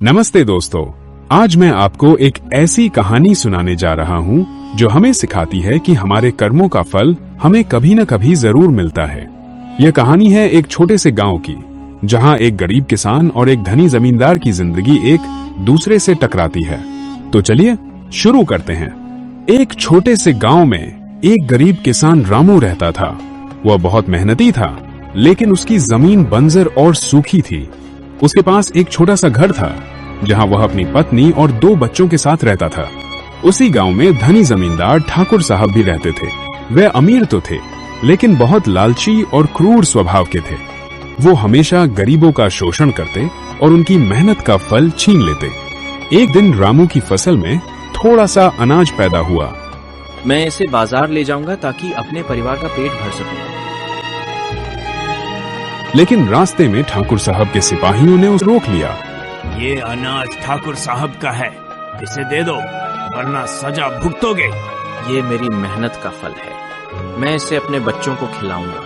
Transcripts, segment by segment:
नमस्ते दोस्तों, आज मैं आपको एक ऐसी कहानी सुनाने जा रहा हूँ जो हमें सिखाती है कि हमारे कर्मों का फल हमें कभी न कभी जरूर मिलता है। यह कहानी है एक छोटे से गांव की, जहाँ एक गरीब किसान और एक धनी जमींदार की जिंदगी एक दूसरे से टकराती है। तो चलिए शुरू करते हैं। एक छोटे से गांव में एक गरीब किसान रामू रहता था। वह बहुत मेहनती था, लेकिन उसकी जमीन बंजर और सूखी थी। उसके पास एक छोटा सा घर था जहां वह अपनी पत्नी और 2 बच्चों के साथ रहता था। उसी गांव में धनी जमींदार ठाकुर साहब भी रहते थे। वे अमीर तो थे, लेकिन बहुत लालची और क्रूर स्वभाव के थे। वो हमेशा गरीबों का शोषण करते और उनकी मेहनत का फल छीन लेते। एक दिन रामू की फसल में थोड़ा सा अनाज पैदा हुआ। मैं इसे बाजार ले जाऊंगा ताकि अपने परिवार का पेट भर सकूं। लेकिन रास्ते में ठाकुर साहब के सिपाहियों ने उसे रोक लिया। ये अनाज ठाकुर साहब का है, इसे दे दो वरना सजा भुगतोगे। ये मेरी मेहनत का फल है, मैं इसे अपने बच्चों को खिलाऊंगा।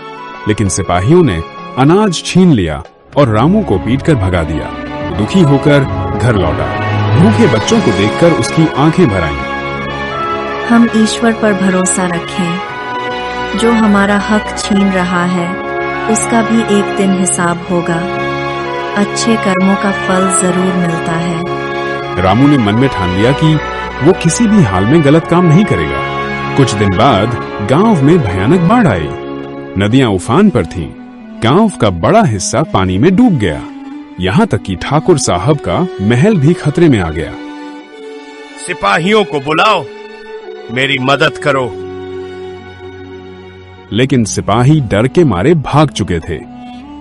लेकिन सिपाहियों ने अनाज छीन लिया और रामू को पीटकर भगा दिया। दुखी होकर घर लौटा। भूखे बच्चों को देखकर उसकी आंखें भर आईं। हम ईश्वर पर भरोसा रखें। जो हमारा हक छीन रहा है उसका भी एक दिन हिसाब होगा। अच्छे कर्मों का फल जरूर मिलता है। रामू ने मन में ठान लिया कि वो किसी भी हाल में गलत काम नहीं करेगा। कुछ दिन बाद गांव में भयानक बाढ़ आई। नदियां उफान पर थीं। गांव का बड़ा हिस्सा पानी में डूब गया। यहाँ तक कि ठाकुर साहब का महल भी खतरे में आ गया। सिपाहियों को बुलाओ, मेरी मदद करो। लेकिन सिपाही डर के मारे भाग चुके थे।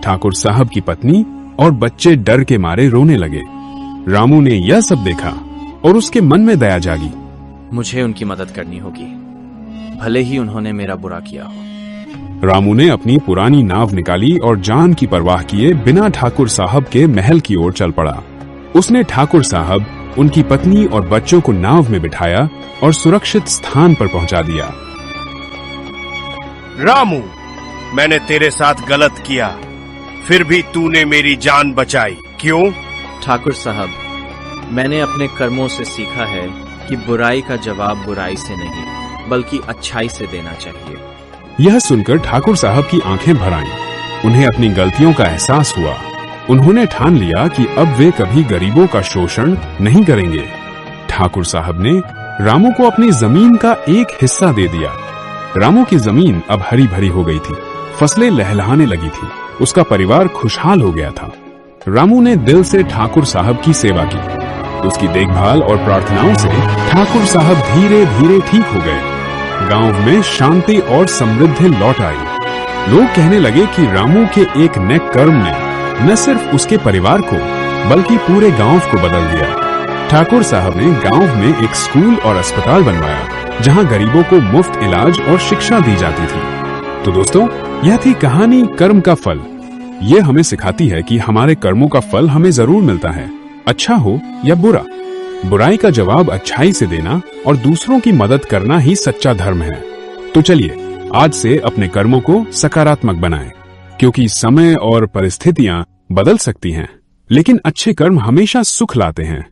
ठाकुर साहब की पत्नी और बच्चे डर के मारे रोने लगे। रामू ने यह सब देखा और उसके मन में दया जागी। मुझे उनकी मदद करनी होगी, भले ही उन्होंने मेरा बुरा किया हो। रामू ने अपनी पुरानी नाव निकाली और जान की परवाह किए बिना ठाकुर साहब के महल की ओर चल पड़ा। उसने ठाकुर साहब, उनकी पत्नी और बच्चों को नाव में बिठाया और सुरक्षित स्थान पर पहुंचा दिया। रामू, मैंने तेरे साथ गलत किया, फिर भी तूने मेरी जान बचाई, क्यों? ठाकुर साहब, मैंने अपने कर्मों से सीखा है कि बुराई का जवाब बुराई से नहीं बल्कि अच्छाई से देना चाहिए। यह सुनकर ठाकुर साहब की आंखें भर आईं। उन्हें अपनी गलतियों का एहसास हुआ। उन्होंने ठान लिया कि अब वे कभी गरीबों का शोषण नहीं करेंगे। ठाकुर साहब ने रामू को अपनी जमीन का एक हिस्सा दे दिया। रामू की जमीन अब हरी भरी हो गई थी। फसलें लहलहाने लगी थी। उसका परिवार खुशहाल हो गया था। रामू ने दिल से ठाकुर साहब की सेवा की। उसकी देखभाल और प्रार्थनाओं से ठाकुर साहब धीरे धीरे ठीक हो गए। गांव में शांति और समृद्धि लौट आई। लोग कहने लगे कि रामू के एक नेक कर्म ने न सिर्फ उसके परिवार को बल्कि पूरे गांव को बदल दिया। ठाकुर साहब ने गांव में एक स्कूल और अस्पताल बनवाया, जहां गरीबों को मुफ्त इलाज और शिक्षा दी जाती थी। तो दोस्तों, यह थी कहानी कर्म का फल। यह हमें सिखाती है कि हमारे कर्मों का फल हमें जरूर मिलता है, अच्छा हो या बुरा। बुराई का जवाब अच्छाई से देना और दूसरों की मदद करना ही सच्चा धर्म है। तो चलिए आज से अपने कर्मों को सकारात्मक बनाएं, क्योंकि समय और परिस्थितियां बदल सकती हैं, लेकिन अच्छे कर्म हमेशा सुख लाते हैं।